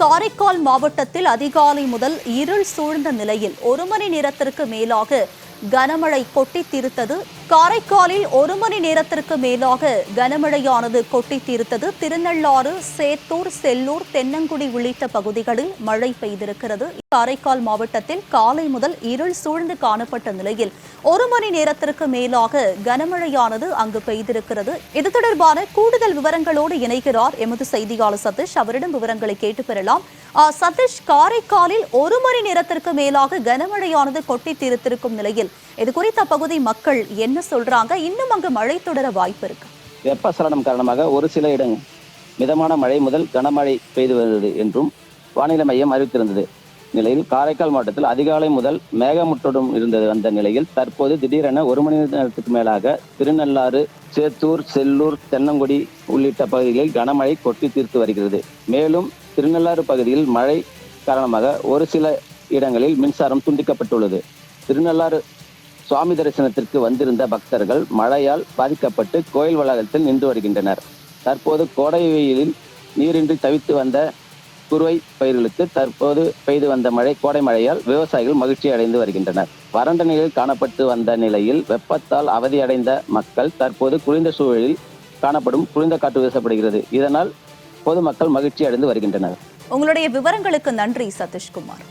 காரைக்கால் மாவட்டத்தில் அதிகாலை முதல் இருள் சூழ்ந்த நிலையில் 1 மணி நேரத்திற்கு மேலாக கனமழை கொட்டி தீர்த்தது. காரைக்காலில் 1 மணி நேரத்திற்கு மேலாக கனமழையானது கொட்டி தீர்த்தது. திருநள்ளாறு, சேத்தூர், செல்லூர், தென்னங்குடி உள்ளிட்ட பகுதிகளில் மழை பெய்திருக்கிறது. காரைக்கால் மாவட்டத்தில் காலை முதல் இருள் சூழ்ந்து காணப்பட்ட நிலையில் 1 மணி நேரத்திற்கு மேலாக கனமழையானது அங்கு பெய்திருக்கிறது. இது தொடர்பான கூடுதல் விவரங்களோடு இணைகிறார் எமது செய்தியாளர் சதீஷ். அவரிடம் விவரங்களை கேட்டு பெறலாம். சதீஷ், காரைக்காலில் 1 மணி நேரத்திற்கு மேலாக கனமழையானது கொட்டி தீர்த்திருக்கும் நிலையில் இது குறித்த பகுதி மக்கள் என்ன சொல்றாங்க? இன்னும் அங்கு மழை தொடர வாய்ப்பு இருக்கு? வெப்பசலனம் காரணமாக ஒரு சில இடங்கள் மிதமான மழை முதல் கனமழை பெய்து வருகிறது என்றும் வானிலை மையம் அறிவித்திருந்தது. நிலையில் காரைக்கால் மாவட்டத்தில் அதிகாலை முதல் மேகமூட்டத்துடன் இருந்தது. வந்த நிலையில் தற்போது திடீரென 1 மணி நேரத்துக்கு மேலாக திருநள்ளாறு, சேத்தூர், செல்லூர், தென்னங்குடி உள்ளிட்ட பகுதிகளில் கனமழை கொட்டி தீர்த்து வருகிறது. மேலும் திருநள்ளாறு பகுதியில் மழை காரணமாக ஒரு சில இடங்களில் மின்சாரம் துண்டிக்கப்பட்டுள்ளது. திருநள்ளாறு சுவாமி தரிசனத்திற்கு வந்திருந்த பக்தர்கள் மழையால் பாதிக்கப்பட்டு கோயில் வளாகத்தில் நின்று வருகின்றனர். தற்போது கோடை வெயிலில் நீரின்றி தவித்து வந்த குறுவை பயிர்களுக்கு தற்போது பெய்து வந்த கோடை மழையால் விவசாயிகள் மகிழ்ச்சி அடைந்து வருகின்றனர். வறண்ட நிலையில் காணப்பட்டு வந்த நிலையில் வெப்பத்தால் அவதியடைந்த மக்கள் தற்போது குளிர்ந்த சூழலில் காணப்படும் குளிர்ந்த காற்று வீசப்படுகிறது. இதனால் பொதுமக்கள் மகிழ்ச்சி அடைந்து வருகின்றனர். உங்களுடைய விவரங்களுக்கு நன்றி சதீஷ்குமார்.